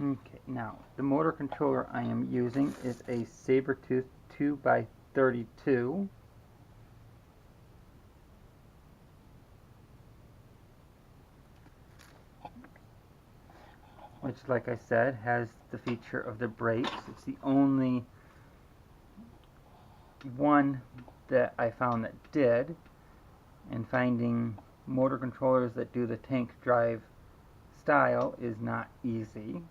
Okay, now the motor controller I am using is a Sabertooth 2x32. Which, like I said, has the feature of the brakes. It's the only one that I found that did, and finding motor controllers that do the tank drive style is not easy.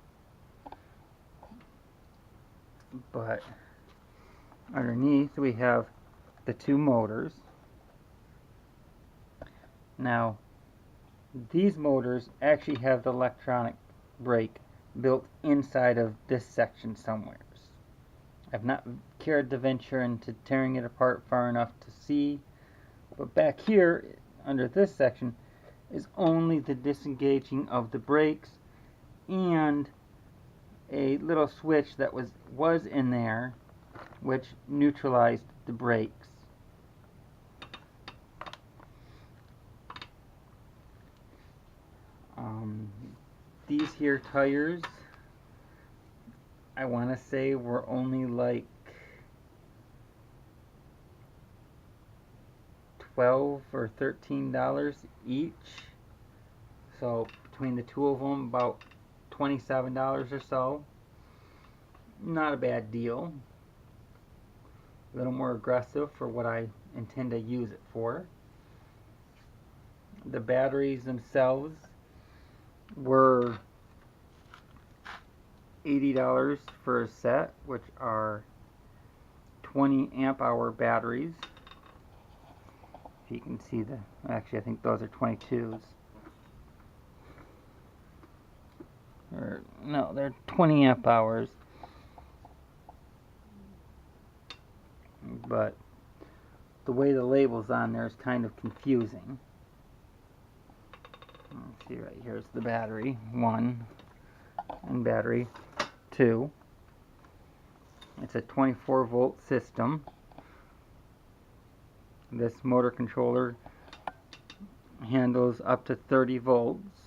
But underneath we have the two motors. Now these motors actually have the electronic brake built inside of this section somewhere. I've not cared to venture into tearing it apart far enough to see, but back here under this section is only the disengaging of the brakes and a little switch that was in there which neutralized the brakes. These here tires, I want to say, were only like $12 or $13 each. So between the two of them, about $27 or so. Not a bad deal. A little more aggressive for what I intend to use it for. The batteries themselves were $80 for a set, which are 20 amp hour batteries. If you can see actually I think those are 22s. Or no, they're 20 amp hours. But the way the label's on there is kind of confusing. Let's see, right here's the battery 1 and battery 2. It's a 24 volt system. This motor controller handles up to 30 volts,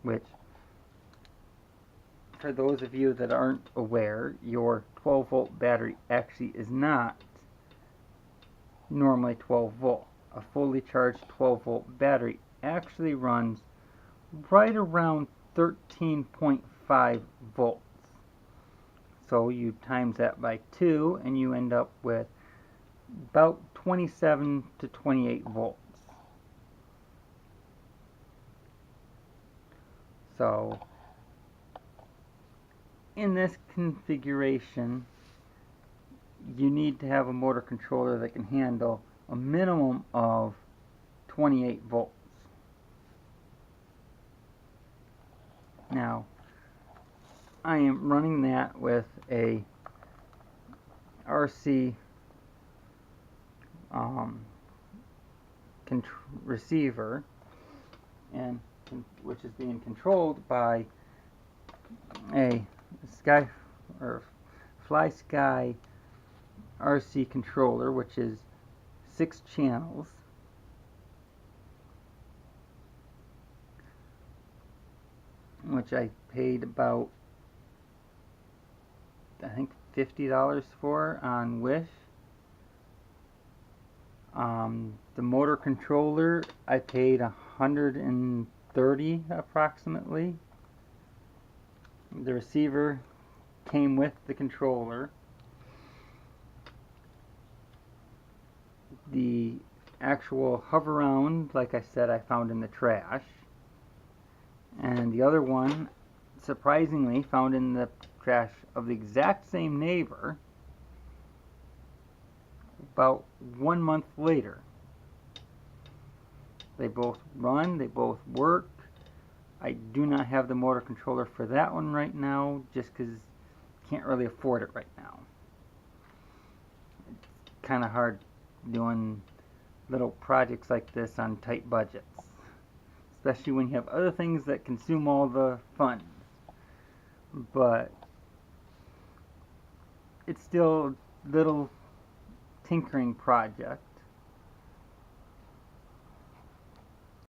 which, for those of you that aren't aware, your 12 volt battery actually is not normally 12 volt. A fully charged 12 volt battery actually runs right around 13.5 volts. So you times that by 2 and you end up with about 27 to 28 volts. So in this configuration, you need to have a motor controller that can handle a minimum of 28 volts. Now, I am running that with a RC receiver, and which is being controlled by a FlySky RC controller, which is 6 channels. Which I paid about, I think, $50 for on Wish. The motor controller I paid $130 approximately. The receiver came with the controller. The actual hover-round, like I said, I found in the trash. And the other one, surprisingly, found in the trash of the exact same neighbor about 1 month later. They both run, they both work. I do not have the motor controller for that one right now, just because I can't really afford it right now. It's kind of hard doing little projects like this on tight budgets, especially when you have other things that consume all the funds. But it's still a little tinkering project.